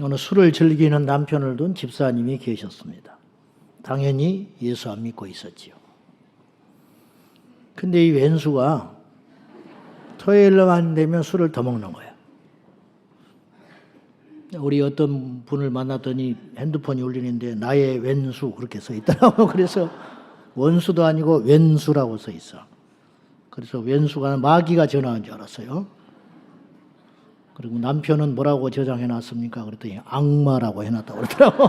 어느 술을 즐기는 남편을 둔 집사님이 계셨습니다. 당연히 예수 안 믿고 있었지요. 근데 이 왼수가 토요일만 되면 술을 더 먹는 거야. 우리 어떤 분을 만났더니 핸드폰이 울리는데 나의 왼수 그렇게 써 있더라고. 그래서 원수도 아니고 왼수라고 써 있어. 그래서 왼수가 마귀가 전화한 줄 알았어요. 그리고 남편은 뭐라고 저장해 놨습니까? 그랬더니 악마라고 해놨다고 그러더라고.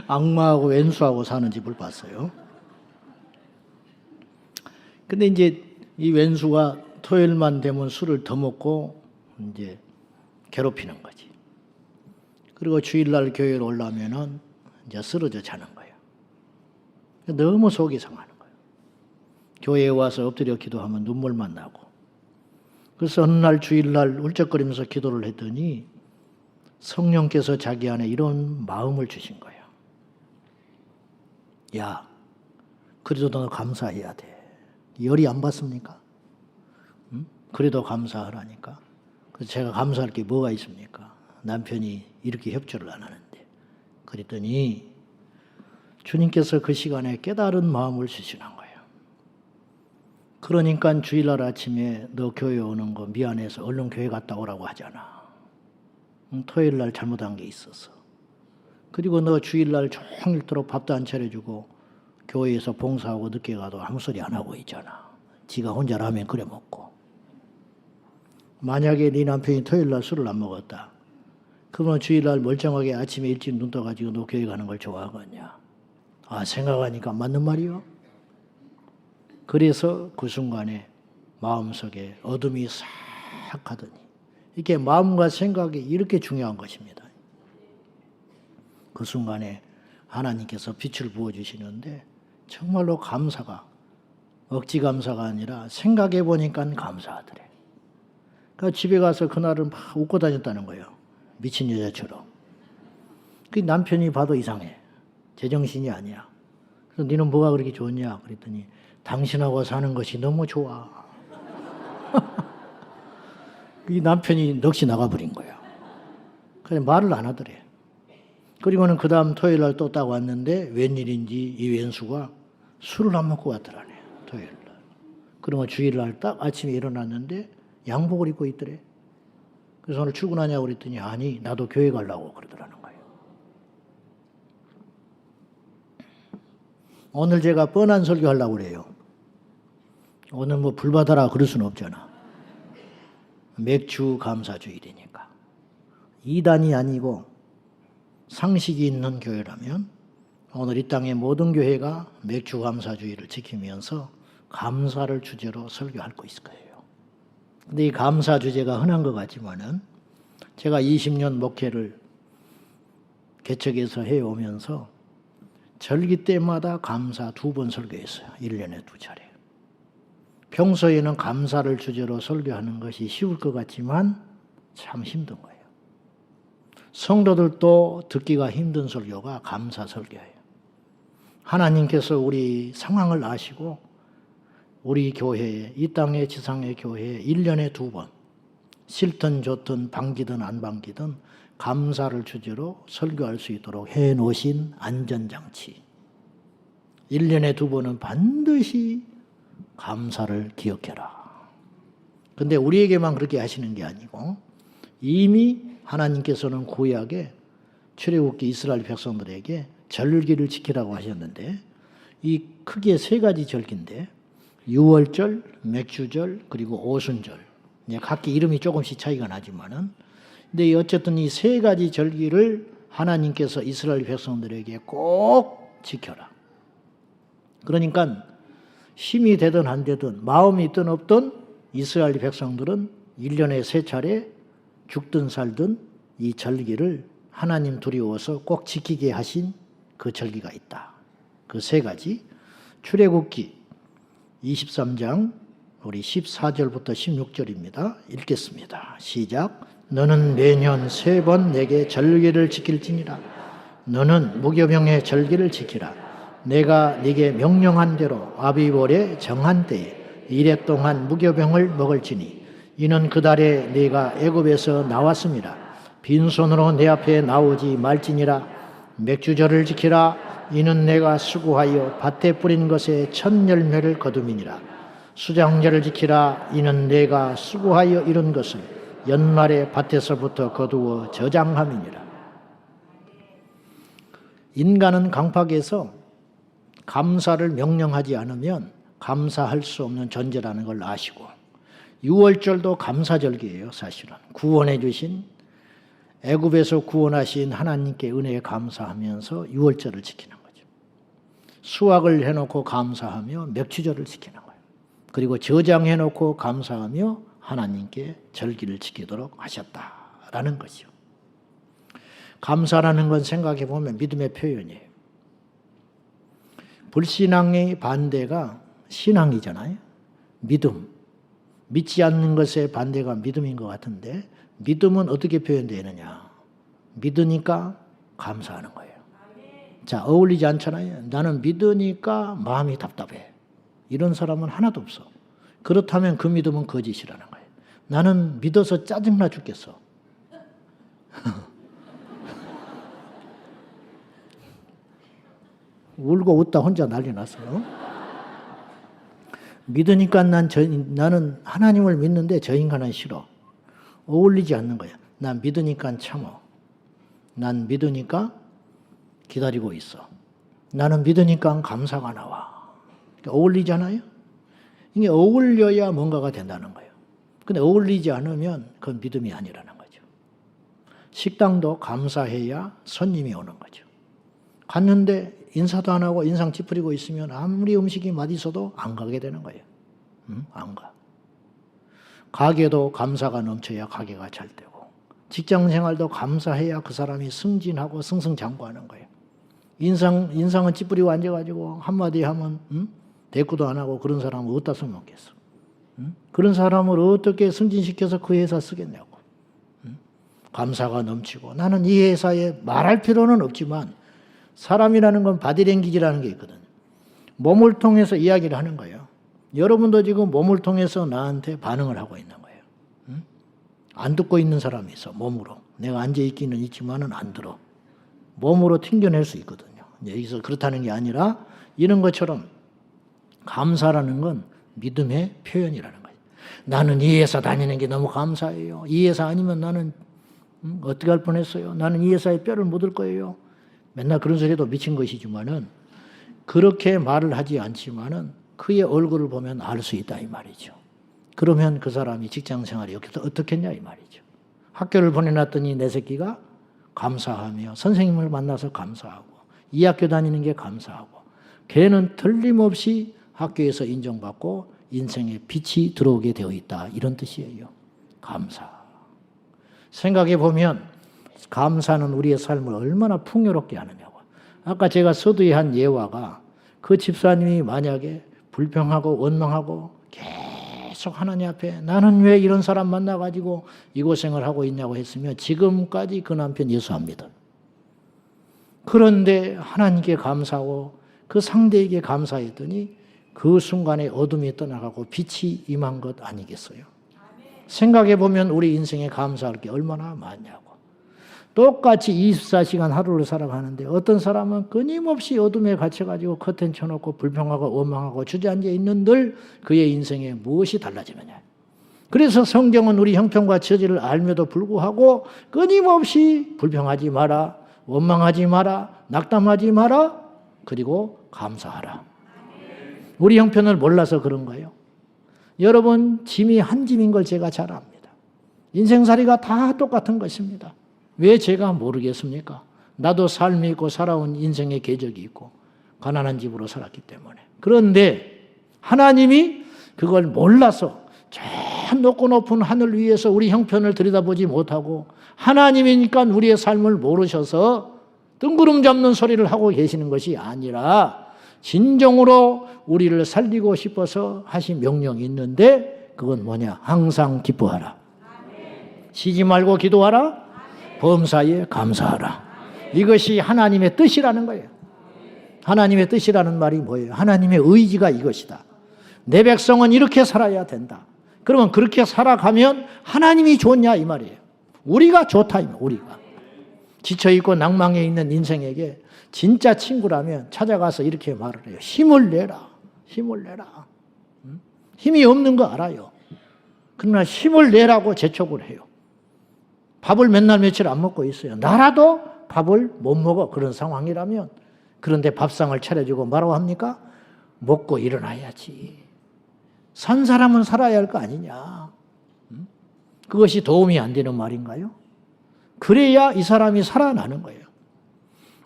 악마하고 왼수하고 사는 집을 봤어요. 근데 이제 이 왼수가 토요일만 되면 술을 더 먹고 이제 괴롭히는 거지. 그리고 주일날 교회에 올라오면은 이제 쓰러져 자는 거예요. 너무 속이 상하는 거예요. 교회에 와서 엎드려 기도하면 눈물만 나고. 그래서 어느 날 주일날 울적거리면서 기도를 했더니 성령께서 자기 안에 이런 마음을 주신 거예요. 야, 그래도 너 감사해야 돼. 열이 안 받습니까? 응? 그래도 감사하라니까. 그래서 제가 감사할 게 뭐가 있습니까? 남편이 이렇게 협조를 안 하는데. 그랬더니 주님께서 그 시간에 깨달은 마음을 주시는 거예요. 그러니까 주일날 아침에 너 교회 오는 거 미안해서 얼른 교회 갔다 오라고 하잖아. 토요일날 잘못한 게 있어서. 그리고 너 주일날 종일토록 밥도 안 차려주고 교회에서 봉사하고 늦게 가도 아무 소리 안 하고 있잖아. 지가 혼자 라면 끓여 먹고. 만약에 네 남편이 토요일날 술을 안 먹었다. 그러면 주일날 멀쩡하게 아침에 일찍 눈 떠가지고 너 교회 가는 걸 좋아하겠냐. 아, 생각하니까 맞는 말이요. 그래서 그 순간에 마음속에 어둠이 싹 하더니 이게 마음과 생각이 이렇게 중요한 것입니다. 그 순간에 하나님께서 빛을 부어주시는데 정말로 감사가 억지 감사가 아니라 생각해 보니까 감사하더래. 그러니까 집에 가서 그날은 막 웃고 다녔다는 거예요. 미친 여자처럼. 그 남편이 봐도 이상해. 제정신이 아니야. 그래서 너는 뭐가 그렇게 좋냐? 그랬더니 당신하고 사는 것이 너무 좋아. 이 남편이 넋이 나가버린 거야. 그래 말을 안 하더래. 그리고는 그 다음 토요일날 또 딱 왔는데 웬일인지 이 왼수가 술을 안 먹고 왔더라네. 토요일날. 그러면 주일날 딱 아침에 일어났는데 양복을 입고 있더래. 그래서 오늘 출근하냐고 그랬더니 아니 나도 교회 가려고 그러더라는 거예요. 오늘 제가 뻔한 설교하려고 그래요. 오늘 뭐 불받아라 그럴 수는 없잖아. 맥주 감사주일이니까. 이단이 아니고 상식이 있는 교회라면 오늘 이 땅의 모든 교회가 맥주 감사주의를 지키면서 감사를 주제로 설교할 거 있을 거예요. 근데 이 감사 주제가 흔한 것 같지만은 제가 20년 목회를 개척해서 해오면서 절기 때마다 감사 2번 설교했어요. 1년에 2차례. 평소에는 감사를 주제로 설교하는 것이 쉬울 것 같지만 참 힘든 거예요. 성도들도 듣기가 힘든 설교가 감사 설교예요. 하나님께서 우리 상황을 아시고 우리 교회에, 이 땅의 지상의 교회에 1년에 2번 싫든 좋든 반기든 안 반기든 감사를 주제로 설교할 수 있도록 해놓으신 안전장치. 1년에 2번은 반드시 감사를 기억해라. 근데 우리에게만 그렇게 하시는 게 아니고 이미 하나님께서는 구약에 출애굽기 이스라엘 백성들에게 절기를 지키라고 하셨는데 이 크게 3가지 절기인데 유월절, 맥주절, 그리고 오순절. 각기 이름이 조금씩 차이가 나지만은 근데 어쨌든 이 3가지 절기를 하나님께서 이스라엘 백성들에게 꼭 지켜라. 그러니까 힘이 되든 안 되든 마음이 있든 없든 이스라엘 백성들은 1년에 3차례 죽든 살든 이 절기를 하나님 두려워서 꼭 지키게 하신 그 절기가 있다. 그 3가지 출애굽기 23장 우리 14절부터 16절입니다. 읽겠습니다. 시작. 너는 매년 3번 내게 절기를 지킬지니라. 너는 무교병의 절기를 지키라. 내가 네게 명령한 대로 아비월에 정한 때에 이래 동안 무교병을 먹을지니 이는 그 달에 네가 애굽에서 나왔습니다. 빈손으로 내 앞에 나오지 말지니라. 맥주절을 지키라. 이는 내가 수고하여 밭에 뿌린 것에 첫 열매를 거둠이니라. 수장절을 지키라. 이는 내가 수고하여 이룬 것을 연말에 밭에서부터 거두어 저장함이니라. 인간은 강팍에서 감사를 명령하지 않으면 감사할 수 없는 존재라는 걸 아시고, 6월절도 감사절기예요. 사실은 구원해 주신, 애굽에서 구원하신 하나님께 은혜에 감사하면서 6월절을 지키는 거죠. 수확을 해놓고 감사하며 맥주절을 지키는 거예요. 그리고 저장해놓고 감사하며 하나님께 절기를 지키도록 하셨다라는 거죠. 감사라는 건 생각해 보면 믿음의 표현이에요. 불신앙의 반대가 신앙이잖아요. 믿음. 믿지 않는 것의 반대가 믿음인 것 같은데, 믿음은 어떻게 표현되느냐? 믿으니까 감사하는 거예요. 자, 어울리지 않잖아요. 나는 믿으니까 마음이 답답해. 이런 사람은 하나도 없어. 그렇다면 그 믿음은 거짓이라는 거예요. 나는 믿어서 짜증나 죽겠어. 울고 웃다 혼자 난리 났어요. 믿으니까 나는 하나님을 믿는데 저 인간은 싫어. 어울리지 않는 거야. 난 믿으니까 참어. 난 믿으니까 기다리고 있어. 나는 믿으니까 감사가 나와. 그러니까 어울리잖아요. 이게 어울려야 뭔가가 된다는 거예요. 근데 어울리지 않으면 그건 믿음이 아니라는 거죠. 식당도 감사해야 손님이 오는 거죠. 갔는데 인사도 안 하고 인상 찌푸리고 있으면 아무리 음식이 맛있어도 안 가게 되는 거예요. 안 가. 가게도 감사가 넘쳐야 가게가 잘 되고, 직장 생활도 감사해야 그 사람이 승진하고 승승장구하는 거예요. 인상은 찌푸리고 앉아가지고 한마디 하면 대꾸도 안 하고 그런 사람은 어디다 써먹겠어. 그런 사람을 어떻게 승진시켜서 그 회사 쓰겠냐고. 감사가 넘치고, 나는 이 회사에 말할 필요는 없지만 사람이라는 건 바디랭귀지라는 게 있거든요. 몸을 통해서 이야기를 하는 거예요. 여러분도 지금 몸을 통해서 나한테 반응을 하고 있는 거예요. 안 듣고 있는 사람이 있어, 몸으로. 내가 앉아있기는 있지만은 안 들어. 몸으로 튕겨낼 수 있거든요. 여기서 그렇다는 게 아니라 이런 것처럼 감사라는 건 믿음의 표현이라는 거예요. 나는 이 회사 다니는 게 너무 감사해요. 이 회사 아니면 나는 어떻게 할 뻔했어요. 나는 이 회사에 뼈를 묻을 거예요. 맨날 그런 소리 해도 미친 것이지만은, 그렇게 말을 하지 않지만은 그의 얼굴을 보면 알 수 있다 이 말이죠. 그러면 그 사람이 직장 생활이 여기서 어떻겠냐 이 말이죠. 학교를 보내놨더니 내 새끼가 감사하며, 선생님을 만나서 감사하고, 이 학교 다니는 게 감사하고, 걔는 틀림없이 학교에서 인정받고 인생에 빛이 들어오게 되어 있다, 이런 뜻이에요. 감사. 생각해 보면 감사는 우리의 삶을 얼마나 풍요롭게 하느냐고. 아까 제가 서두에 한 예화가, 그 집사님이 만약에 불평하고 원망하고 계속 하나님 앞에 나는 왜 이런 사람 만나가지고 이 고생을 하고 있냐고 했으면 지금까지 그 남편 예수 안 믿어. 그런데 하나님께 감사하고 그 상대에게 감사했더니 그 순간에 어둠이 떠나가고 빛이 임한 것 아니겠어요? 생각해 보면 우리 인생에 감사할 게 얼마나 많냐고. 똑같이 24시간 하루를 살아가는데 어떤 사람은 끊임없이 어둠에 갇혀가지고 커튼 쳐놓고 불평하고 원망하고 주저앉아 있는 늘 그의 인생에 무엇이 달라지느냐. 그래서 성경은 우리 형편과 처지를 알며도 불구하고 끊임없이 불평하지 마라, 원망하지 마라, 낙담하지 마라, 그리고 감사하라. 우리 형편을 몰라서 그런 거예요. 여러분, 짐이 한 짐인 걸 제가 잘 압니다. 인생살이가 다 똑같은 것입니다. 왜 제가 모르겠습니까? 나도 삶이 있고 살아온 인생의 궤적이 있고 가난한 집으로 살았기 때문에. 그런데 하나님이 그걸 몰라서 저 높고 높은 하늘 위에서 우리 형편을 들여다보지 못하고, 하나님이니까 우리의 삶을 모르셔서 뜬구름 잡는 소리를 하고 계시는 것이 아니라 진정으로 우리를 살리고 싶어서 하신 명령이 있는데, 그건 뭐냐? 항상 기뻐하라. 쉬지 말고 기도하라. 범사에 감사하라. 이것이 하나님의 뜻이라는 거예요. 하나님의 뜻이라는 말이 뭐예요? 하나님의 의지가 이것이다. 내 백성은 이렇게 살아야 된다. 그러면 그렇게 살아가면 하나님이 좋냐 이 말이에요. 우리가 좋다, 우리가. 지쳐있고 낭망해 있는 인생에게 진짜 친구라면 찾아가서 이렇게 말을 해요. 힘을 내라. 힘을 내라. 힘이 없는 거 알아요. 그러나 힘을 내라고 재촉을 해요. 밥을 맨날 며칠 안 먹고 있어요. 나라도 밥을 못 먹어. 그런 상황이라면. 그런데 밥상을 차려주고 뭐라고 합니까? 먹고 일어나야지. 산 사람은 살아야 할 거 아니냐. 그것이 도움이 안 되는 말인가요? 그래야 이 사람이 살아나는 거예요.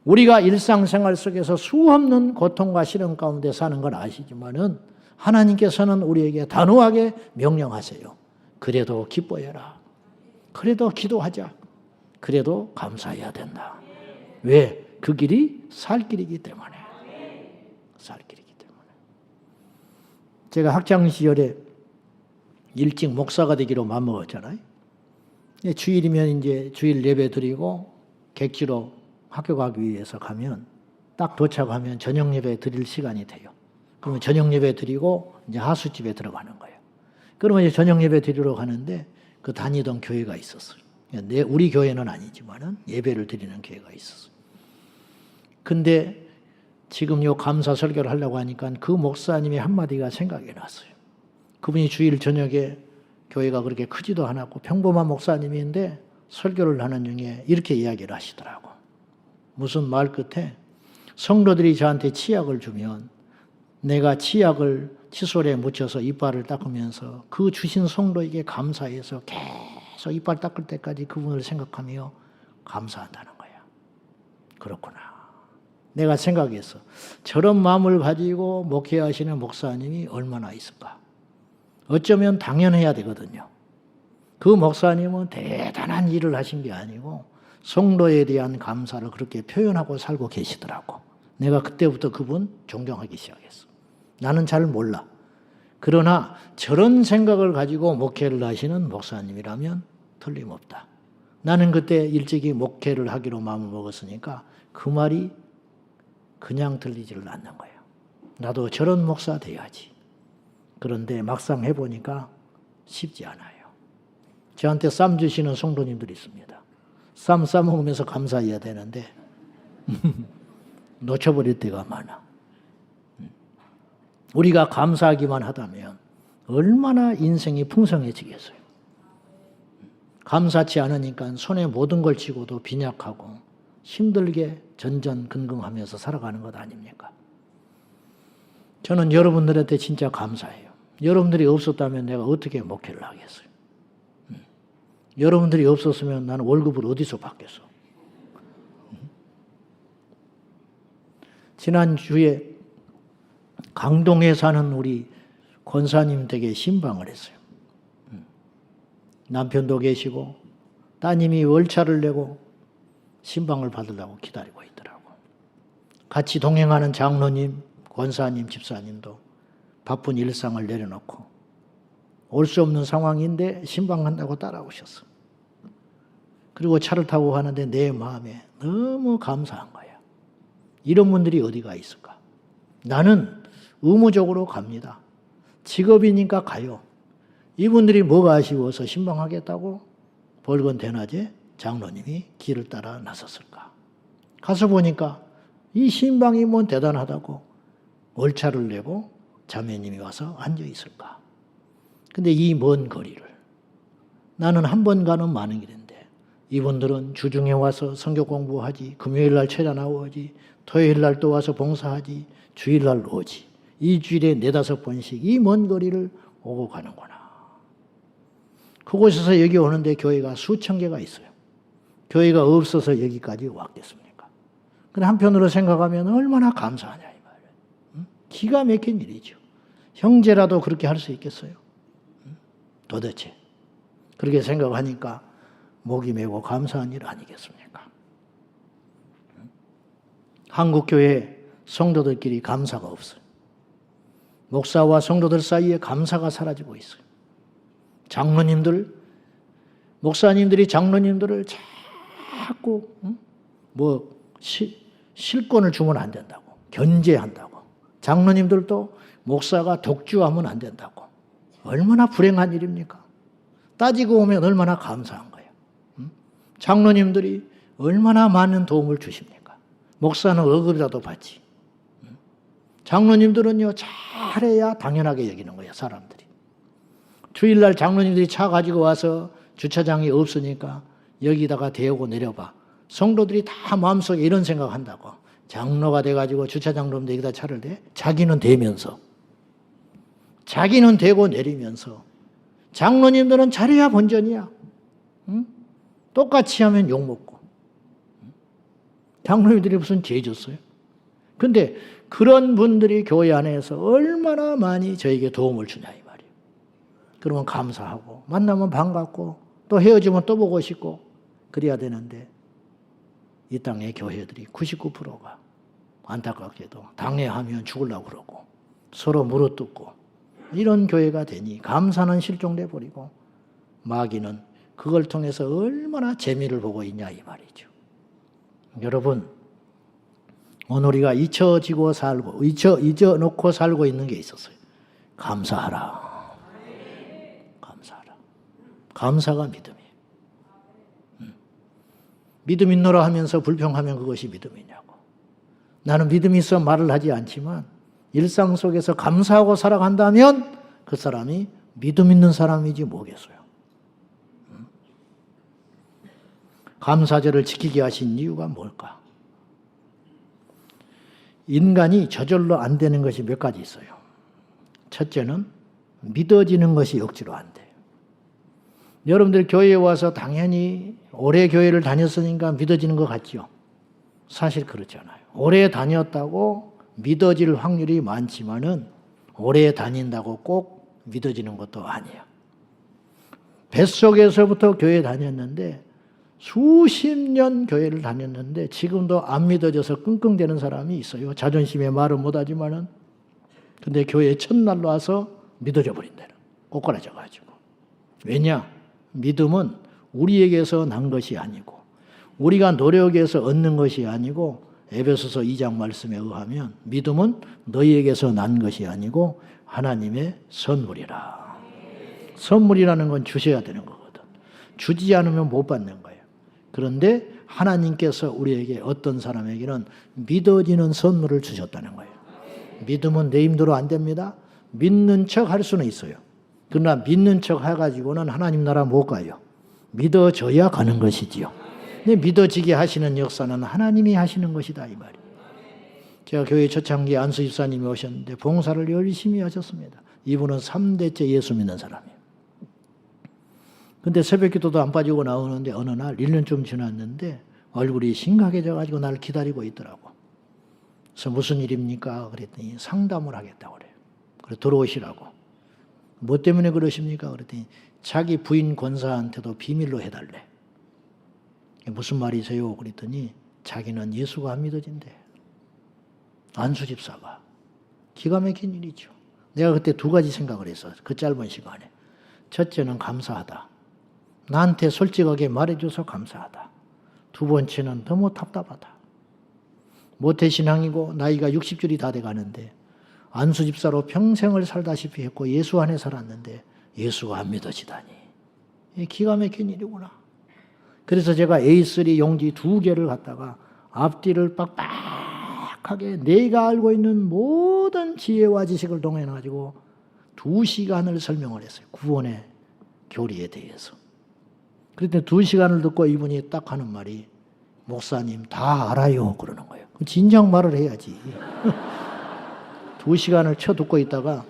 우리가 일상생활 속에서 수없는 고통과 시련 가운데 사는 걸 아시지만은 하나님께서는 우리에게 단호하게 명령하세요. 그래도 기뻐해라. 그래도 기도하자. 그래도 감사해야 된다. 왜? 그 길이 살 길이기 때문에. 살 길이기 때문에. 제가 학창 시절에 일찍 목사가 되기로 마음먹었잖아요. 주일이면 이제 주일 예배 드리고 객지로 학교 가기 위해서 가면 딱 도착하면 저녁 예배 드릴 시간이 돼요. 그러면 저녁 예배 드리고 이제 하수집에 들어가는 거예요. 그러면 이제 저녁 예배 드리러 가는데 그 다니던 교회가 있었어요. 우리 교회는 아니지만은 예배를 드리는 교회가 있었어요. 근데 지금 요 감사 설교를 하려고 하니까 그 목사님의 한마디가 생각이 났어요. 그분이 주일 저녁에 교회가 그렇게 크지도 않았고 평범한 목사님인데 설교를 하는 중에 이렇게 이야기를 하시더라고. 무슨 말 끝에 성도들이 저한테 치약을 주면 내가 치약을 칫솔에 묻혀서 이빨을 닦으면서 그 주신 성도에게 감사해서 계속 이빨 닦을 때까지 그분을 생각하며 감사한다는 거야. 그렇구나. 내가 생각했어. 저런 마음을 가지고 목회하시는 목사님이 얼마나 있을까? 어쩌면 당연해야 되거든요. 그 목사님은 대단한 일을 하신 게 아니고 성도에 대한 감사를 그렇게 표현하고 살고 계시더라고. 내가 그때부터 그분 존경하기 시작했어. 나는 잘 몰라. 그러나 저런 생각을 가지고 목회를 하시는 목사님이라면 틀림없다. 나는 그때 일찍이 목회를 하기로 마음을 먹었으니까 그 말이 그냥 들리지를 않는 거예요. 나도 저런 목사 돼야지. 그런데 막상 해보니까 쉽지 않아요. 저한테 쌈 주시는 성도님들이 있습니다. 쌈 싸먹으면서 감사해야 되는데 놓쳐버릴 때가 많아. 우리가 감사하기만 하다면 얼마나 인생이 풍성해지겠어요. 감사치 않으니까 손에 모든 걸 쥐고도 빈약하고 힘들게 전전긍긍하면서 살아가는 것 아닙니까? 저는 여러분들한테 진짜 감사해요. 여러분들이 없었다면 내가 어떻게 목회를 하겠어요? 여러분들이 없었으면 나는 월급을 어디서 받겠어? 지난주에 강동에 사는 우리 권사님 댁에 신방을 했어요. 남편도 계시고 따님이 월차를 내고 신방을 받으려고 기다리고 있더라고. 같이 동행하는 장로님, 권사님, 집사님도 바쁜 일상을 내려놓고 올 수 없는 상황인데 신방한다고 따라오셨어. 그리고 차를 타고 가는데 내 마음에 너무 감사한 거야. 이런 분들이 어디가 있을까? 나는 의무적으로 갑니다. 직업이니까 가요. 이분들이 뭐가 아쉬워서 신방하겠다고 벌건 대낮에 장로님이 길을 따라 나섰을까? 가서 보니까 이 신방이 뭔 대단하다고 월차를 내고 자매님이 와서 앉아 있을까? 근데 이 먼 거리를 나는 한 번 가는 많은 길인데 이분들은 주중에 와서 성경 공부하지, 금요일 날 찾아 나오지, 토요일 날 또 와서 봉사하지, 주일 날 오지. 일주일에 4-5번씩 이 먼 거리를 오고 가는구나. 그곳에서 여기 오는데 교회가 수천 개가 있어요. 교회가 없어서 여기까지 왔겠습니까? 근데 한편으로 생각하면 얼마나 감사하냐 이 말이에요. 기가 막힌 일이죠. 형제라도 그렇게 할 수 있겠어요? 도대체. 그렇게 생각하니까 목이 메고 감사한 일 아니겠습니까? 한국교회 성도들끼리 감사가 없어요. 목사와 성도들 사이에 감사가 사라지고 있어요. 장로님들, 목사님들이 장로님들을 자꾸 실권을 주면 안 된다고, 견제한다고. 장로님들도 목사가 독주하면 안 된다고. 얼마나 불행한 일입니까? 따지고 보면 얼마나 감사한 거예요. 장로님들이 얼마나 많은 도움을 주십니까? 목사는 월급이라도 받지. 장로님들은요, 잘해야 당연하게 여기는 거예요, 사람들이. 주일날 장로님들이 차 가지고 와서 주차장이 없으니까 여기다가 대고 내려봐. 성도들이 다 마음속에 이런 생각한다고. 장로가 돼가지고 주차장 놈 여기다 차를 대? 자기는 대면서. 자기는 대고 내리면서. 장로님들은 잘해야 본전이야. 응? 똑같이 하면 욕먹고. 장로님들이 무슨 죄 졌어요? 근데 그런 분들이 교회 안에서 얼마나 많이 저에게 도움을 주냐 이 말이에요. 그러면 감사하고 만나면 반갑고 또 헤어지면 또 보고 싶고 그래야 되는데 이 땅의 교회들이 99%가 안타깝게도 당회하면 죽으려고 그러고 서로 물어뜯고 이런 교회가 되니 감사는 실종돼 버리고 마귀는 그걸 통해서 얼마나 재미를 보고 있냐 이 말이죠. 여러분, 오늘 우리가 잊혀지고 살고 잊어놓고 살고 있는 게 있었어요. 감사하라. 감사하라. 감사가 믿음이에요. 믿음 있노라 하면서 불평하면 그것이 믿음이냐고. 나는 믿음이 있어 말을 하지 않지만 일상 속에서 감사하고 살아간다면 그 사람이 믿음 있는 사람이지 뭐겠어요. 감사절을 지키게 하신 이유가 뭘까? 인간이 저절로 안 되는 것이 몇 가지 있어요. 첫째는 믿어지는 것이 억지로 안 돼요. 여러분들 교회에 와서 당연히 오래 교회를 다녔으니까 믿어지는 것 같죠? 사실 그렇잖아요. 오래 다녔다고 믿어질 확률이 많지만은 오래 다닌다고 꼭 믿어지는 것도 아니에요. 뱃속에서부터 교회 다녔는데 수십 년 교회를 다녔는데 지금도 안 믿어져서 끙끙대는 사람이 있어요. 자존심에 말은 못하지만은. 근데 교회 첫날로 와서 믿어져 버린다는. 꼬꾸라져 가지고. 왜냐? 믿음은 우리에게서 난 것이 아니고 우리가 노력해서 얻는 것이 아니고 에베소서 2장 말씀에 의하면 믿음은 너희에게서 난 것이 아니고 하나님의 선물이라. 선물이라는 건 주셔야 되는 거거든. 주지 않으면 못 받는 거예요. 그런데 하나님께서 우리에게 어떤 사람에게는 믿어지는 선물을 주셨다는 거예요. 믿음은 내 힘대로 안 됩니다. 믿는 척 할 수는 있어요. 그러나 믿는 척 해가지고는 하나님 나라 못 가요. 믿어져야 가는 것이지요. 근데 믿어지게 하시는 역사는 하나님이 하시는 것이다 이 말이에요. 제가 교회 초창기에 안수 집사님이 오셨는데 봉사를 열심히 하셨습니다. 이분은 3대째 예수 믿는 사람이에요. 근데 새벽기도도 안 빠지고 나오는데 어느 날 1년 좀 지났는데 얼굴이 심각해져가지고 나를 기다리고 있더라고. 그래서 무슨 일입니까? 그랬더니 상담을 하겠다고 그래요. 그래서 들어오시라고. 뭐 때문에 그러십니까? 그랬더니 자기 부인 권사한테도 비밀로 해달래. 무슨 말이세요? 그랬더니 자기는 예수가 안 믿어진대. 안수 집사가. 기가 막힌 일이죠. 내가 그때 두 가지 생각을 했어. 그 짧은 시간에. 첫째는 감사하다. 나한테 솔직하게 말해줘서 감사하다. 두 번째는 너무 답답하다. 모태신앙이고 나이가 60줄이 다 돼가는데 안수 집사로 평생을 살다시피 했고 예수 안에 살았는데 예수가 안 믿어지다니. 기가 막힌 일이구나. 그래서 제가 A3 용지 2개를 갖다가 앞뒤를 빡빡하게 내가 알고 있는 모든 지혜와 지식을 동원해가지고 2시간을 설명을 했어요. 구원의 교리에 대해서. 그런데 2시간을 듣고 이분이 딱 하는 말이 목사님 다 알아요 그러는 거예요. 진작 말을 해야지. 2시간을 쳐 듣고 있다가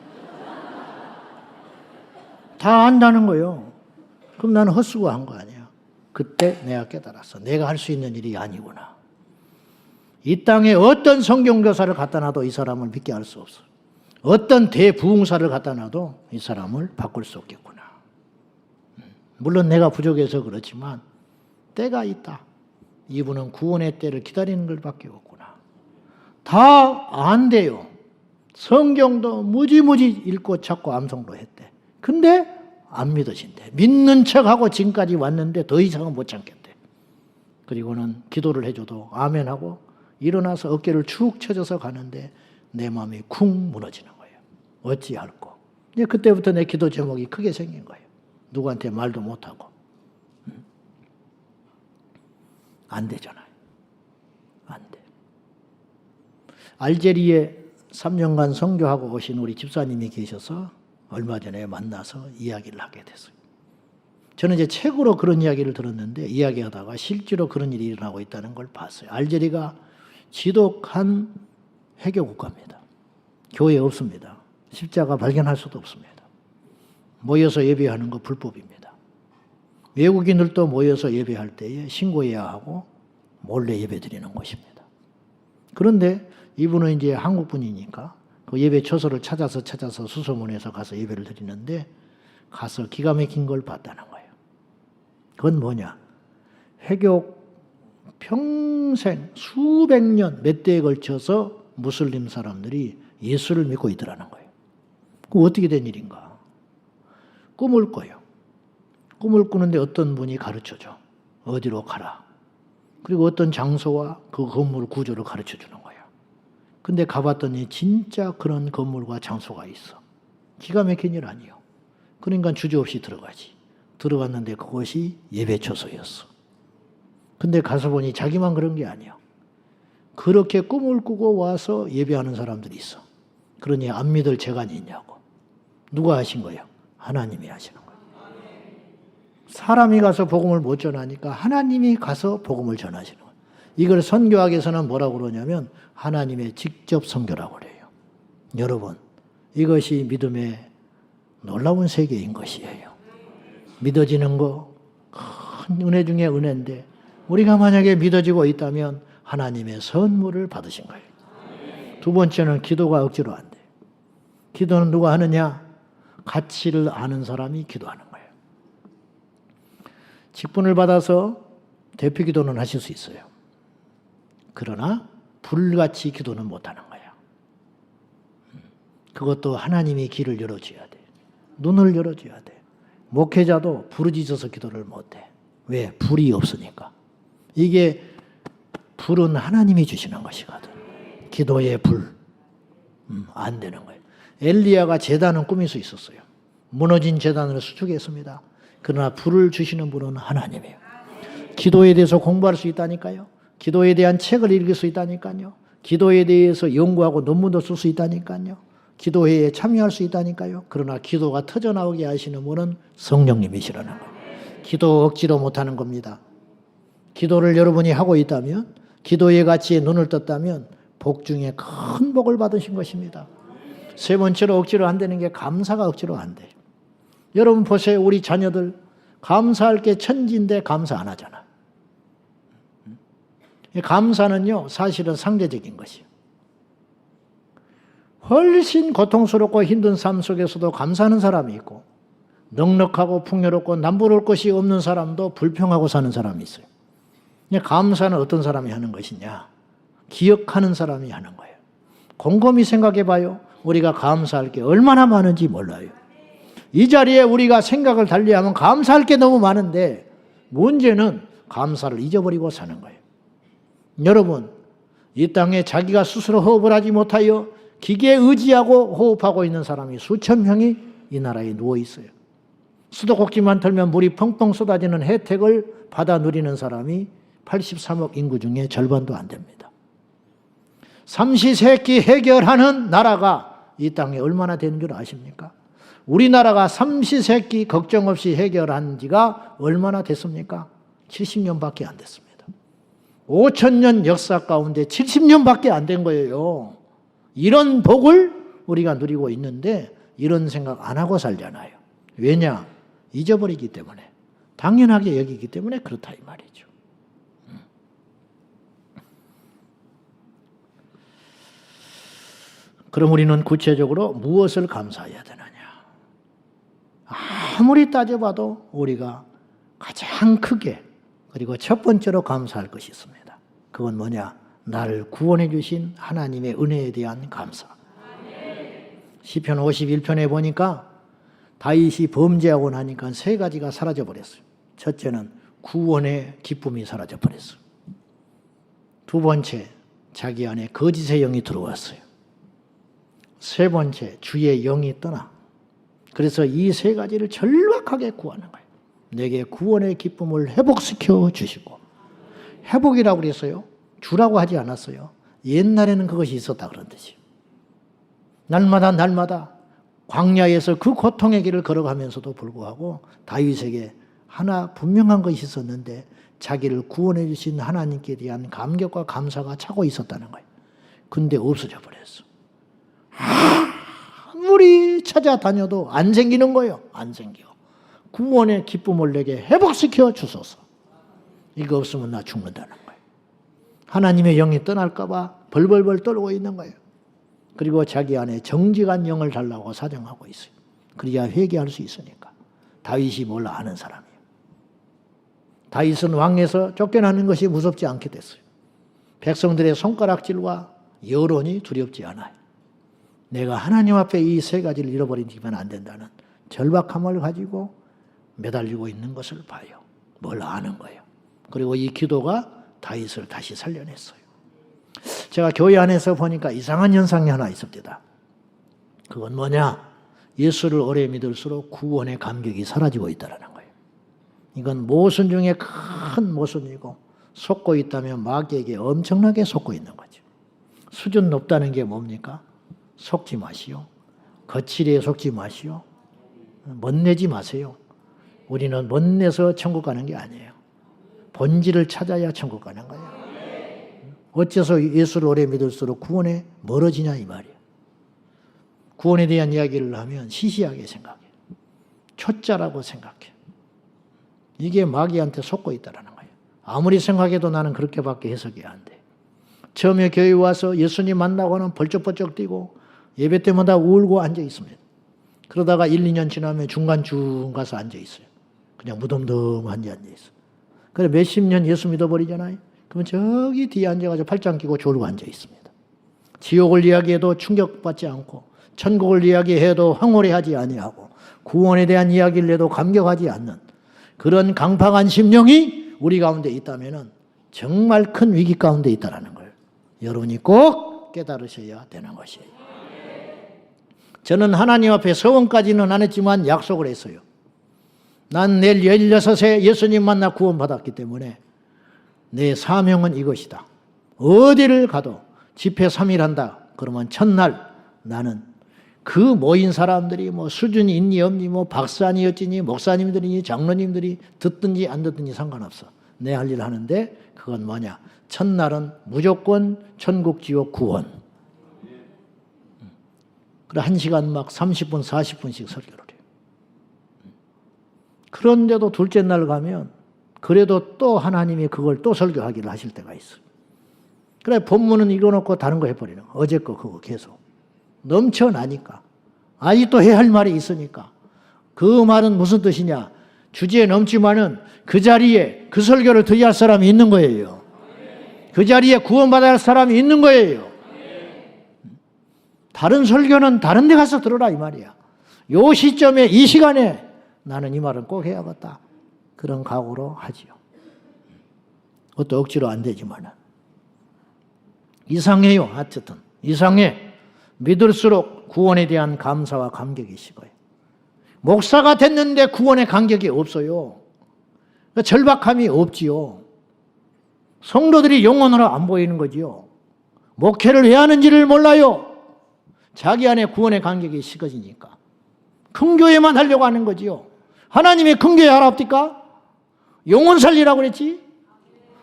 다 안다는 거예요. 그럼 나는 헛수고한 거 아니야. 그때 내가 깨달았어. 내가 할 수 있는 일이 아니구나. 이 땅에 어떤 성경교사를 갖다 놔도 이 사람을 믿게 할 수 없어. 어떤 대부흥사를 갖다 놔도 이 사람을 바꿀 수 없겠구나. 물론 내가 부족해서 그렇지만 때가 있다. 이분은 구원의 때를 기다리는 것밖에 없구나. 다 안 돼요. 성경도 무지무지 읽고 찾고 암송도 했대. 근데 안 믿어진대. 믿는 척하고 지금까지 왔는데 더 이상은 못 참겠대. 그리고는 기도를 해줘도 아멘하고 일어나서 어깨를 축 쳐져서 가는데 내 마음이 쿵 무너지는 거예요. 어찌할꼬. 이제 그때부터 내 기도 제목이 크게 생긴 거예요. 누구한테 말도 못하고. 안 되잖아요. 안 돼. 알제리에 3년간 선교하고 오신 우리 집사님이 계셔서 얼마 전에 만나서 이야기를 하게 됐어요. 저는 이제 책으로 그런 이야기를 들었는데 이야기하다가 실제로 그런 일이 일어나고 있다는 걸 봤어요. 알제리가 지독한 해교 국가입니다. 교회 없습니다. 십자가 발견할 수도 없습니다. 모여서 예배하는 거 불법입니다. 외국인들도 모여서 예배할 때에 신고해야 하고 몰래 예배 드리는 곳입니다. 그런데 이분은 이제 한국 분이니까 그 예배 처소를 찾아서 수소문해서 가서 예배를 드리는데 가서 기가 막힌 걸 봤다는 거예요. 그건 뭐냐? 회교 평생 수백 년 몇 대에 걸쳐서 무슬림 사람들이 예수를 믿고 있더라는 거예요. 그럼 어떻게 된 일인가? 꿈을 꿔요. 꿈을 꾸는데 어떤 분이 가르쳐줘. 어디로 가라. 그리고 어떤 장소와 그 건물 구조를 가르쳐 주는 거예요. 근데 가봤더니 진짜 그런 건물과 장소가 있어. 기가 막힌 일 아니에요. 그러니까 주저없이 들어가지. 들어갔는데 그것이 예배처소였어. 근데 가서 보니 자기만 그런 게 아니야. 그렇게 꿈을 꾸고 와서 예배하는 사람들이 있어. 그러니 안 믿을 재간이 있냐고. 누가 하신 거예요? 하나님이 하시는 거예요. 사람이 가서 복음을 못 전하니까 하나님이 가서 복음을 전하시는 거예요. 이걸 선교학에서는 뭐라고 그러냐면 하나님의 직접 선교라고 그래요. 여러분, 이것이 믿음의 놀라운 세계인 것이에요. 믿어지는 거 큰 은혜 중에 은혜인데 우리가 만약에 믿어지고 있다면 하나님의 선물을 받으신 거예요. 두 번째는 기도가 억지로 안 돼요. 기도는 누가 하느냐? 가치를 아는 사람이 기도하는 거예요. 직분을 받아서 대표 기도는 하실 수 있어요. 그러나 불같이 기도는 못하는 거예요. 그것도 하나님이 길을 열어줘야 돼. 눈을 열어줘야 돼. 목회자도 부르짖어서 기도를 못해. 왜? 불이 없으니까. 이게 불은 하나님이 주시는 것이거든. 기도의 불. 안 되는 거예요. 엘리야가 제단은 꾸밀 수 있었어요. 무너진 제단을 수축했습니다. 그러나 불을 주시는 분은 하나님이에요. 기도에 대해서 공부할 수 있다니까요. 기도에 대한 책을 읽을 수 있다니까요. 기도에 대해서 연구하고 논문도 쓸 수 있다니까요. 기도회에 참여할 수 있다니까요. 그러나 기도가 터져나오게 하시는 분은 성령님이시라는 거예요. 기도 억지로 못하는 겁니다. 기도를 여러분이 하고 있다면, 기도의 가치에 눈을 떴다면 복 중에 큰 복을 받으신 것입니다. 세 번째로 억지로 안 되는 게 감사가 억지로 안 돼요. 여러분 보세요. 우리 자녀들 감사할 게 천지인데 감사 안 하잖아. 감사는요, 사실은 상대적인 것이에요. 훨씬 고통스럽고 힘든 삶 속에서도 감사하는 사람이 있고 넉넉하고 풍요롭고 남부러울 것이 없는 사람도 불평하고 사는 사람이 있어요. 감사는 어떤 사람이 하는 것이냐? 기억하는 사람이 하는 거예요. 곰곰이 생각해 봐요. 우리가 감사할 게 얼마나 많은지 몰라요. 이 자리에 우리가 생각을 달리하면 감사할 게 너무 많은데 문제는 감사를 잊어버리고 사는 거예요. 여러분, 이 땅에 자기가 스스로 호흡을 하지 못하여 기계에 의지하고 호흡하고 있는 사람이 수천 명이 이 나라에 누워 있어요. 수도꼭지만 털면 물이 펑펑 쏟아지는 혜택을 받아 누리는 사람이 83억 인구 중에 절반도 안 됩니다. 삼시세끼 해결하는 나라가 이 땅에 얼마나 되는 줄 아십니까? 우리나라가 삼시세끼 걱정 없이 해결한 지가 얼마나 됐습니까? 70년밖에 안 됐습니다. 5,000년 역사 가운데 70년밖에 안 된 거예요. 이런 복을 우리가 누리고 있는데 이런 생각 안 하고 살잖아요. 왜냐? 잊어버리기 때문에. 당연하게 여기기 때문에 그렇다 이 말이죠. 그럼 우리는 구체적으로 무엇을 감사해야 되느냐? 아무리 따져봐도 우리가 가장 크게 그리고 첫 번째로 감사할 것이 있습니다. 그건 뭐냐? 나를 구원해 주신 하나님의 은혜에 대한 감사. 시편 51편에 보니까 다윗이 범죄하고 나니까 세 가지가 사라져 버렸어요. 첫째는 구원의 기쁨이 사라져 버렸어요. 두 번째, 자기 안에 거짓의 영이 들어왔어요. 세 번째, 주의 영이 떠나. 그래서 이 세 가지를 절박하게 구하는 거예요. 내게 구원의 기쁨을 회복시켜 주시고 회복이라고 그랬어요. 주라고 하지 않았어요. 옛날에는 그것이 있었다 그런 뜻이에요. 날마다 광야에서 그 고통의 길을 걸어가면서도 불구하고 다윗에게 하나 분명한 것이 있었는데 자기를 구원해 주신 하나님께 대한 감격과 감사가 차고 있었다는 거예요. 근데 없어져 버렸어. 아무리 찾아다녀도 안 생기는 거예요. 안 생겨. 구원의 기쁨을 내게 회복시켜 주소서. 이거 없으면 나 죽는다는 거예요. 하나님의 영이 떠날까 봐 벌벌벌 떨고 있는 거예요. 그리고 자기 안에 정직한 영을 달라고 사정하고 있어요. 그래야 회개할 수 있으니까. 다윗이 몰라 아는 사람이에요. 다윗은 왕에서 쫓겨나는 것이 무섭지 않게 됐어요. 백성들의 손가락질과 여론이 두렵지 않아요. 내가 하나님 앞에 이 세 가지를 잃어버리면 안 된다는 절박함을 가지고 매달리고 있는 것을 봐요. 뭘 아는 거예요. 그리고 이 기도가 다윗을 다시 살려냈어요. 제가 교회 안에서 보니까 이상한 현상이 하나 있습니다. 그건 뭐냐? 예수를 오래 믿을수록 구원의 감격이 사라지고 있다는 거예요. 이건 모순 중에 큰 모순이고 속고 있다면 마귀에게 엄청나게 속고 있는 거죠. 수준 높다는 게 뭡니까? 속지 마시오. 거칠에 속지 마시오. 멋내지 마세요. 우리는 멋내서 천국 가는 게 아니에요. 본질을 찾아야 천국 가는 거예요. 어째서 예수를 오래 믿을수록 구원에 멀어지냐 이 말이에요. 구원에 대한 이야기를 하면 시시하게 생각해. 초짜라고 생각해. 이게 마귀한테 속고 있다는 거예요. 아무리 생각해도 나는 그렇게밖에 해석이 안 돼. 처음에 교회 와서 예수님 만나고는 벌쩍벌쩍 뛰고 예배 때마다 울고 앉아 있습니다. 그러다가 1, 2년 지나면 중간쯤 가서 앉아 있어요. 그냥 무덤덤하게 앉아 있어요. 그래 몇십 년 예수 믿어버리잖아요. 그러면 저기 뒤에 앉아가지고 팔짱 끼고 졸고 앉아 있습니다. 지옥을 이야기해도 충격받지 않고 천국을 이야기해도 황홀해하지 아니하고 구원에 대한 이야기를 해도 감격하지 않는 그런 강팍한 심령이 우리 가운데 있다면 정말 큰 위기 가운데 있다는 걸 여러분이 꼭 깨달으셔야 되는 것이에요. 저는 하나님 앞에 서원까지는 안 했지만 약속을 했어요. 난 내일 16세 예수님 만나 구원받았기 때문에 내 사명은 이것이다. 어디를 가도 집회 3일 한다. 그러면 첫날 나는 그 모인 사람들이 뭐 수준이 있니 없니 뭐 박사니 어찌니 목사님들이니 장로님들이 듣든지 안 듣든지 상관없어. 내 할 일 하는데 그건 뭐냐. 첫날은 무조건 천국 지옥 구원. 그래 1시간 막 30분 40분씩 설교를 해요. 그런데도 둘째 날 가면 그래도 또 하나님이 그걸 또 설교하기를 하실 때가 있어요. 그래 본문은 읽어놓고 다른 거 해버리는 거예요. 어제 거 그거 계속. 넘쳐나니까. 아직도 해야 할 말이 있으니까. 그 말은 무슨 뜻이냐. 주제에 넘지만은 그 자리에 그 설교를 들어야 할 사람이 있는 거예요. 그 자리에 구원받아야 할 사람이 있는 거예요. 다른 설교는 다른 데 가서 들어라 이 말이야. 요 시점에 이 시간에 나는 이 말은 꼭 해야겠다. 그런 각오로 하지요. 그것도 억지로 안 되지만은. 이상해요. 하여튼 이상해. 믿을수록 구원에 대한 감사와 감격이 식어요. 목사가 됐는데 구원의 감격이 없어요. 절박함이 없지요. 성도들이 영혼으로 안 보이는 거지요. 목회를 왜 하는지를 몰라요. 자기 안에 구원의 감격이 식어지니까. 큰 교회만 하려고 하는 거지요. 하나님의 큰 교회 알아옵니까? 영혼 살리라고 그랬지?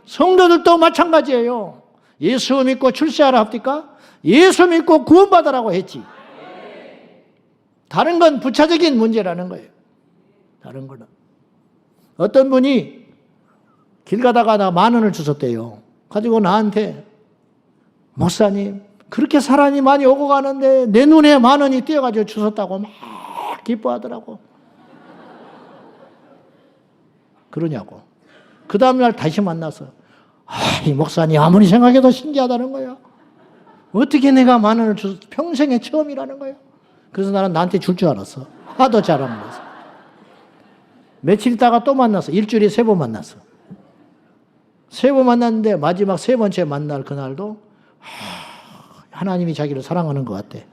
성도들도 마찬가지예요. 예수 믿고 출세하라 합니까? 예수 믿고 구원받으라고 했지. 다른 건 부차적인 문제라는 거예요. 다른 거는. 어떤 분이 길 가다가 나 10,000원을 주셨대요. 가지고 나한테 목사님 그렇게 사람이 많이 오고 가는데 내 눈에 10,000원이 띄어가지고 주셨다고 막 기뻐하더라고. 그러냐고. 그 다음날 다시 만나서 이 목사님 아무리 생각해도 신기하다는 거예요. 어떻게 내가 10,000원을 줬어? 평생에 처음이라는 거예요. 그래서 나는 나한테 줄 줄 알았어. 하도 잘하면서. 며칠 있다가 또 만났어. 일주일에 3번 만났어. 3번 만났는데 마지막 3번째 만날 그날도 하나님이 자기를 사랑하는 것 같아.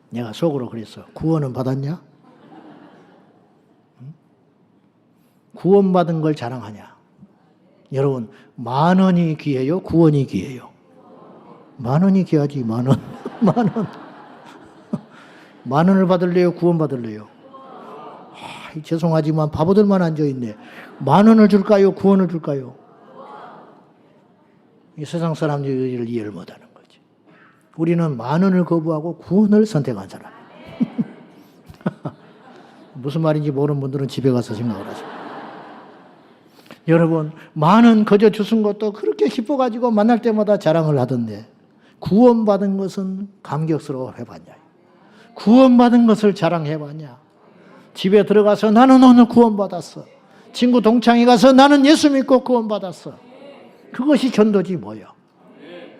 내가 속으로 그랬어. 구원은 받았냐? 구원받은 걸 자랑하냐? 여러분, 10,000원이 귀해요? 구원이 귀해요? 10,000원이 귀하지, 10,000원. 10,000원. 10,000원을 받을래요? 구원 받을래요? 죄송하지만 바보들만 앉아있네. 10,000원을 줄까요? 구원을 줄까요? 이 세상 사람들을 이해를 못하는 거지. 우리는 10,000원을 거부하고 구원을 선택한 사람. 무슨 말인지 모르는 분들은 집에 가서 생각을 하세요. 여러분, 10,000원 거저 주신 것도 그렇게 기뻐가지고 만날 때마다 자랑을 하던데, 구원받은 것은 감격스러워 해봤냐? 구원받은 것을 자랑해봤냐? 집에 들어가서 나는 오늘 구원받았어. 친구 동창회 가서 나는 예수 믿고 구원받았어. 그것이 전도지 뭐야.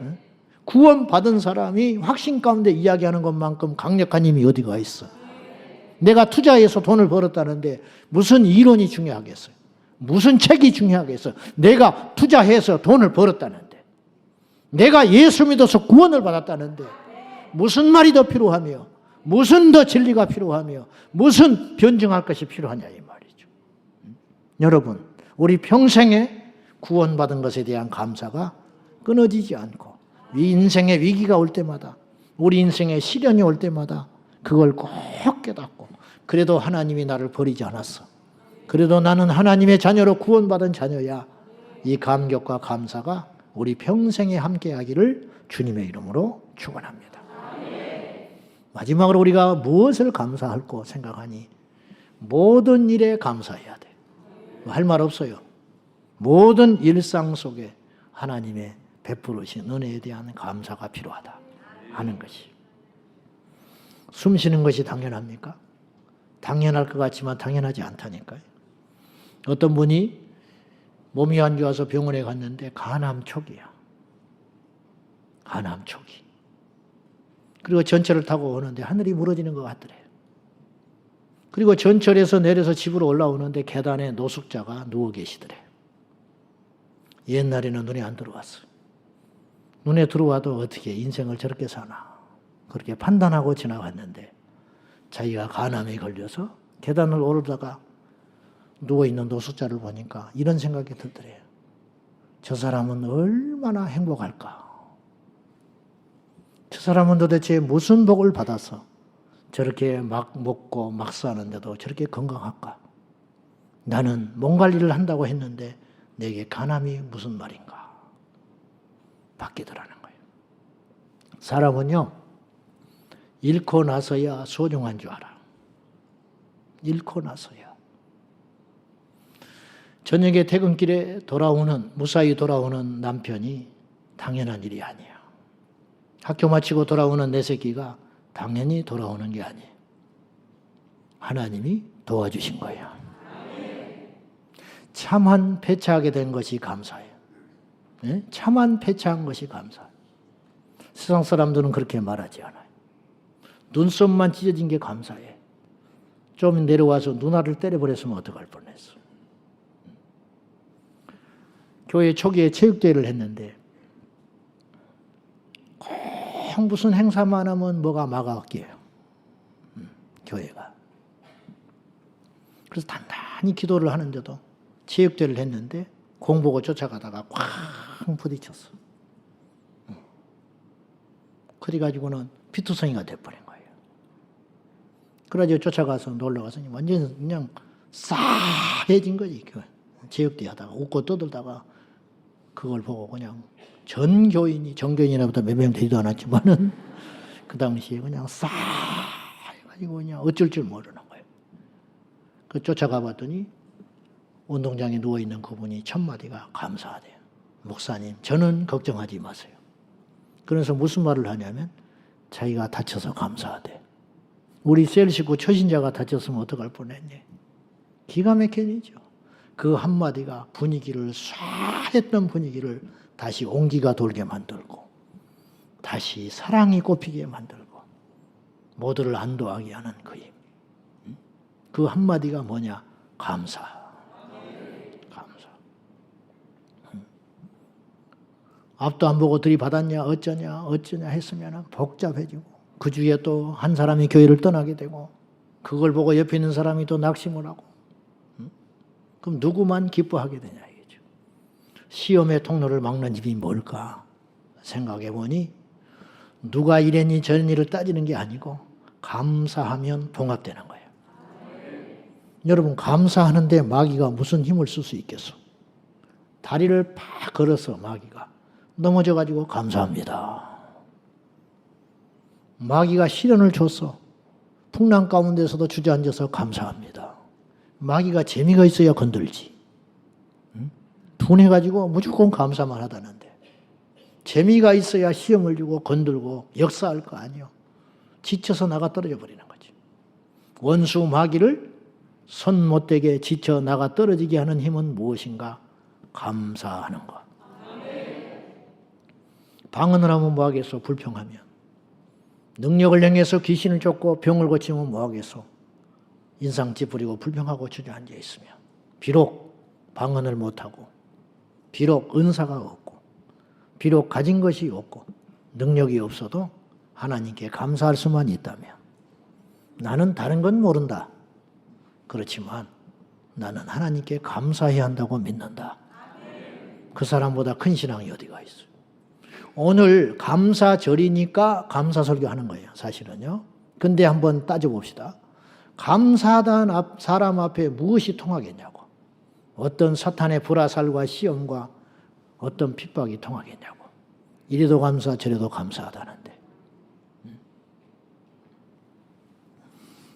응? 구원받은 사람이 확신 가운데 이야기하는 것만큼 강력한 힘이 어디가 있어. 내가 투자해서 돈을 벌었다는데 무슨 이론이 중요하겠어요? 무슨 책이 중요하겠어요? 내가 투자해서 돈을 벌었다는데, 내가 예수 믿어서 구원을 받았다는데 무슨 말이 더 필요하며, 무슨 더 진리가 필요하며, 무슨 변증할 것이 필요하냐 이 말이죠. 여러분, 우리 평생에 구원받은 것에 대한 감사가 끊어지지 않고, 인생의 위기가 올 때마다, 우리 인생의 시련이 올 때마다 그걸 꼭 깨닫고, 그래도 하나님이 나를 버리지 않았어. 그래도 나는 하나님의 자녀로 구원받은 자녀야. 이 감격과 감사가 우리 평생에 함께하기를 주님의 이름으로 축원합니다. 마지막으로 우리가 무엇을 감사할고 생각하니, 모든 일에 감사해야 돼. 할 말 없어요. 모든 일상 속에 하나님의 베푸르신 은혜에 대한 감사가 필요하다 하는 것이. 숨 쉬는 것이 당연합니까? 당연할 것 같지만 당연하지 않다니까요. 어떤 분이 몸이 안 좋아서 병원에 갔는데 간암 초기야. 간암 초기. 그리고 전철을 타고 오는데 하늘이 무너지는 것 같더래요. 그리고 전철에서 내려서 집으로 올라오는데 계단에 노숙자가 누워 계시더래요. 옛날에는 눈에 안 들어왔어요. 눈에 들어와도 어떻게 인생을 저렇게 사나, 그렇게 판단하고 지나갔는데, 자기가 간암에 걸려서 계단을 오르다가 누워있는 노숙자를 보니까 이런 생각이 들더래요. 저 사람은 얼마나 행복할까? 저 사람은 도대체 무슨 복을 받아서 저렇게 막 먹고 막 사는데도 저렇게 건강할까? 나는 몸 관리를 한다고 했는데 내게 간암이 무슨 말인가? 바뀌더라는 거예요. 사람은요, 잃고 나서야 소중한 줄 알아. 잃고 나서야. 저녁에 퇴근길에 무사히 돌아오는 남편이 당연한 일이 아니야. 학교 마치고 돌아오는 내 새끼가 당연히 돌아오는 게 아니에요. 하나님이 도와주신 거예요. 참한 폐차하게 된 것이 감사해요. 네? 참한 폐차한 것이 감사해요. 세상 사람들은 그렇게 말하지 않아요. 눈썹만 찢어진 게 감사해. 좀 내려와서 누나를 때려버렸으면 어떡할 뻔했어. 교회 초기에 체육대회를 했는데 꼭 무슨 행사만 하면 뭐가 막아갈게요. 교회가. 그래서 단단히 기도를 하는데도 체육대회를 했는데 공보고 쫓아가다가 쾅 부딪혔어. 그래가지고는 피투성이가 돼버린 거예요. 그래가지고 쫓아가서 놀러가서 완전 그냥 싸해진 거지. 체육대회 하다가 웃고 떠들다가 그걸 보고 그냥 정교인이라보다 몇 명 되지도 않았지만은 그 당시에 그냥 싸해가지고 그냥 어쩔 줄 모르는 거예요. 그 쫓아가 봤더니 운동장에 누워있는 그분이 첫 마디가 감사하대요. 목사님, 저는 걱정하지 마세요. 그래서 무슨 말을 하냐면 자기가 다쳐서 감사하대. 우리 셀 식구 초신자가 다쳤으면 어떡할 뻔했니? 기가 막힌 일이죠. 그 한마디가 분위기를 쏴했던 분위기를 다시 온기가 돌게 만들고 다시 사랑이 꽃피게 만들고 모두를 안도하게 하는 그 힘. 그 한마디가 뭐냐? 감사. 감사. 앞도 안 보고 들이받았냐 어쩌냐 했으면 복잡해지고 그 주위에 또 한 사람이 교회를 떠나게 되고 그걸 보고 옆에 있는 사람이 또 낙심을 하고 그럼 누구만 기뻐하게 되냐 이거죠. 시험의 통로를 막는 힘이 뭘까 생각해 보니 누가 이랬니 저랬니를 따지는 게 아니고 감사하면 봉합되는 거예요. 여러분, 감사하는데 마귀가 무슨 힘을 쓸 수 있겠어? 다리를 팍 걸어서 마귀가 넘어져가지고 감사합니다. 마귀가 시련을 줬어. 풍랑 가운데서도 주저앉아서 감사합니다. 마귀가 재미가 있어야 건들지. 둔해가지고 무조건 감사만 하다는데 재미가 있어야 시험을 주고 건들고 역사할 거 아니요. 지쳐서 나가 떨어져 버리는 거지. 원수 마귀를 손 못대게 지쳐 나가 떨어지게 하는 힘은 무엇인가? 감사하는 것. 방언을 하면 뭐하겠어? 불평하면. 능력을 행해서 귀신을 쫓고 병을 고치면 뭐하겠어? 인상 찌푸리고 불평하고 주저앉아 있으면. 비록 방언을 못하고 비록 은사가 없고 비록 가진 것이 없고 능력이 없어도 하나님께 감사할 수만 있다면 나는 다른 건 모른다. 그렇지만 나는 하나님께 감사해야 한다고 믿는다. 그 사람보다 큰 신앙이 어디가 있어요? 오늘 감사절이니까 감사설교 하는 거예요. 사실은요. 근데 한번 따져봅시다. 감사하다는 사람 앞에 무엇이 통하겠냐고. 어떤 사탄의 불화살과 시험과 어떤 핍박이 통하겠냐고. 이래도 감사 저래도 감사하다는데.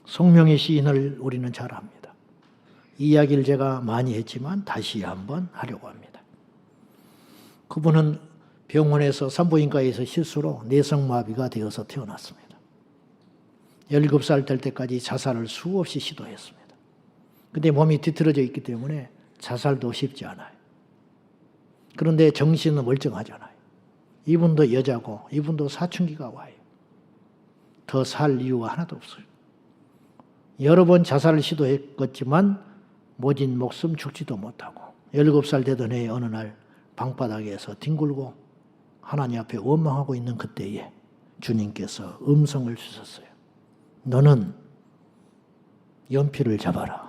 송명의 시인을 우리는 잘 압니다. 이 이야기를 제가 많이 했지만 다시 한번 하려고 합니다. 그분은 병원에서 산부인과에서 실수로 내성마비가 되어서 태어났습니다. 17살 될 때까지 자살을 수없이 시도했습니다. 근데 몸이 뒤틀어져 있기 때문에 자살도 쉽지 않아요. 그런데 정신은 멀쩡하잖아요. 이분도 여자고 이분도 사춘기가 와요. 더 살 이유가 하나도 없어요. 여러 번 자살을 시도했겠지만 모진 목숨 죽지도 못하고 17살 되던 해에 어느 날 방바닥에서 뒹굴고 하나님 앞에 원망하고 있는 그때에 주님께서 음성을 주셨어요. 너는 연필을 잡아라.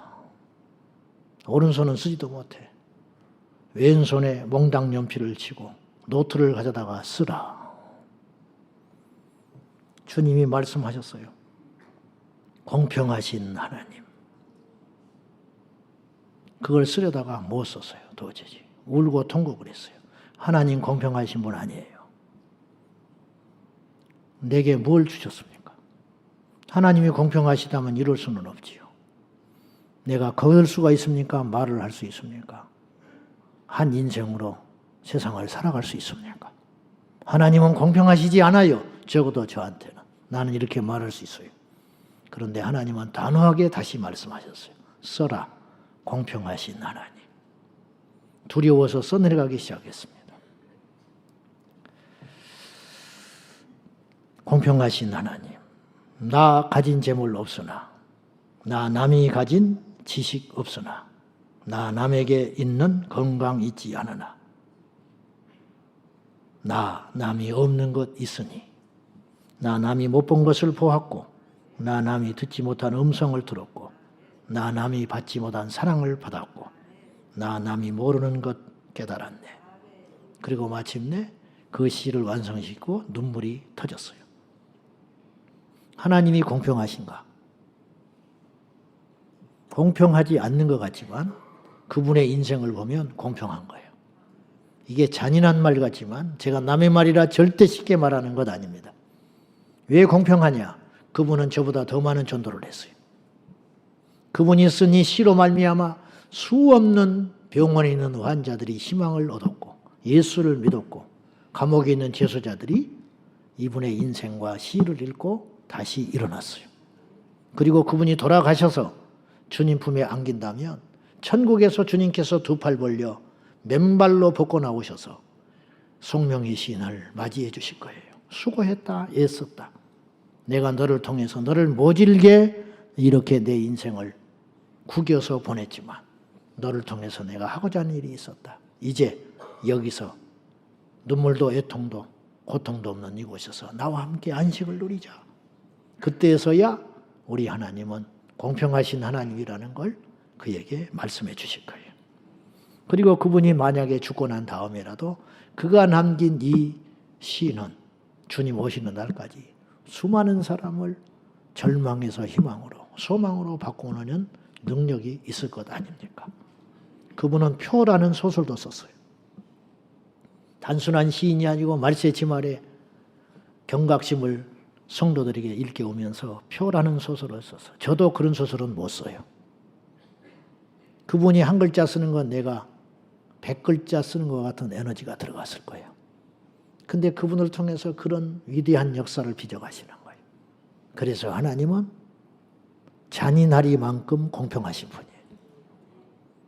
오른손은 쓰지도 못해. 왼손에 몽당 연필을 치고 노트를 가져다가 쓰라. 주님이 말씀하셨어요. 공평하신 하나님. 그걸 쓰려다가 못 썼어요. 도저히. 울고 통곡을 했어요. 하나님 공평하신 분 아니에요. 내게 뭘 주셨습니까? 하나님이 공평하시다면 이럴 수는 없지요. 내가 거을 수가 있습니까? 말을 할 수 있습니까? 한 인생으로 세상을 살아갈 수 있습니까? 하나님은 공평하시지 않아요. 적어도 저한테는. 나는 이렇게 말할 수 있어요. 그런데 하나님은 단호하게 다시 말씀하셨어요. 써라. 공평하신 하나님. 두려워서 써내려가기 시작했습니다. 공평하신 하나님. 나 가진 재물 없으나 나 남이 가진 지식 없으나 나 남에게 있는 건강 있지 않으나 나 남이 없는 것 있으니 나 남이 못 본 것을 보았고 나 남이 듣지 못한 음성을 들었고 나 남이 받지 못한 사랑을 받았고 나 남이 모르는 것 깨달았네. 그리고 마침내 그 시를 완성시키고 눈물이 터졌어요. 하나님이 공평하신가? 공평하지 않는 것 같지만 그분의 인생을 보면 공평한 거예요. 이게 잔인한 말 같지만 제가 남의 말이라 절대 쉽게 말하는 것 아닙니다. 왜 공평하냐? 그분은 저보다 더 많은 전도를 했어요. 그분이 쓴 이 시로 말미암아 수없는 병원에 있는 환자들이 희망을 얻었고 예수를 믿었고 감옥에 있는 재소자들이 이분의 인생과 시를 읽고 다시 일어났어요. 그리고 그분이 돌아가셔서 주님 품에 안긴다면 천국에서 주님께서 두 팔 벌려 맨발로 벗고 나오셔서 송명의 시인을 맞이해 주실 거예요. 수고했다, 애썼다. 내가 너를 통해서 너를 모질게 이렇게 내 인생을 구겨서 보냈지만 너를 통해서 내가 하고자 하는 일이 있었다. 이제 여기서 눈물도 애통도 고통도 없는 이곳에서 나와 함께 안식을 누리자. 그때에서야 우리 하나님은 공평하신 하나님이라는 걸 그에게 말씀해 주실 거예요. 그리고 그분이 만약에 죽고 난 다음에라도 그가 남긴 이 시는 주님 오시는 날까지 수많은 사람을 절망에서 희망으로, 소망으로 바꾸는 능력이 있을 것 아닙니까? 그분은 표라는 소설도 썼어요. 단순한 시인이 아니고 말세지말에 경각심을 성도들에게 일깨우면서 표라는 소설을 썼어요. 저도 그런 소설은 못 써요. 그분이 한 글자 쓰는 건 내가 100글자 쓰는 것 같은 에너지가 들어갔을 거예요. 근데 그분을 통해서 그런 위대한 역사를 빚어가시는 거예요. 그래서 하나님은 잔인하리만큼 공평하신 분이에요.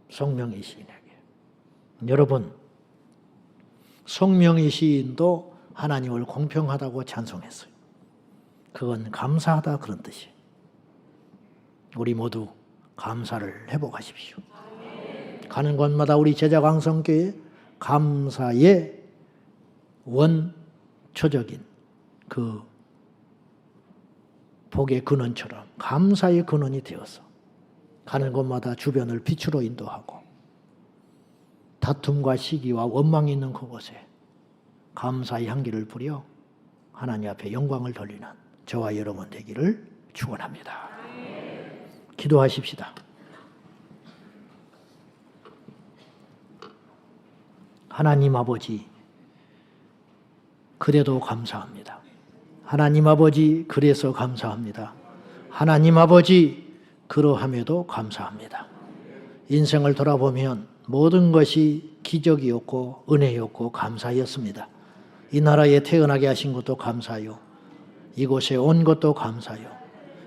송명희 시인에게. 여러분, 송명희 시인도 하나님을 공평하다고 찬송했어요. 그건 감사하다 그런 뜻이에요. 우리 모두 감사를 회복하십시오. 가는 곳마다 우리 제자광성교회 감사의 원초적인 그 복의 근원처럼 감사의 근원이 되어서 가는 곳마다 주변을 빛으로 인도하고 다툼과 시기와 원망이 있는 그곳에 감사의 향기를 부려 하나님 앞에 영광을 돌리는 저와 여러분 되기를 축원합니다. 기도하십시다. 하나님 아버지, 그래도 감사합니다. 하나님 아버지, 그래서 감사합니다. 하나님 아버지, 그러함에도 감사합니다. 인생을 돌아보면 모든 것이 기적이었고 은혜였고 감사였습니다. 이 나라에 태어나게 하신 것도 감사요. 이곳에 온 것도 감사요.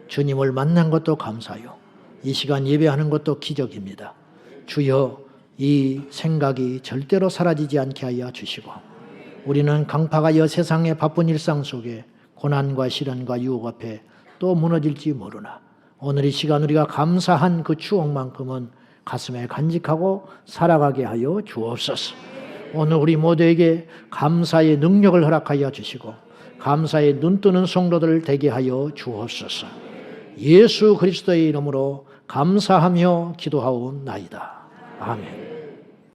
주님을 만난 것도 감사요. 이 시간 예배하는 것도 기적입니다. 주여, 이 생각이 절대로 사라지지 않게 하여 주시고 우리는 강파가여 세상의 바쁜 일상 속에 고난과 시련과 유혹 앞에 또 무너질지 모르나 오늘 이 시간 우리가 감사한 그 추억만큼은 가슴에 간직하고 살아가게 하여 주옵소서. 오늘 우리 모두에게 감사의 능력을 허락하여 주시고 감사의 눈뜨는 성도들 되게 하여 주옵소서. 예수 그리스도의 이름으로 감사하며 기도하옵나이다. 아멘.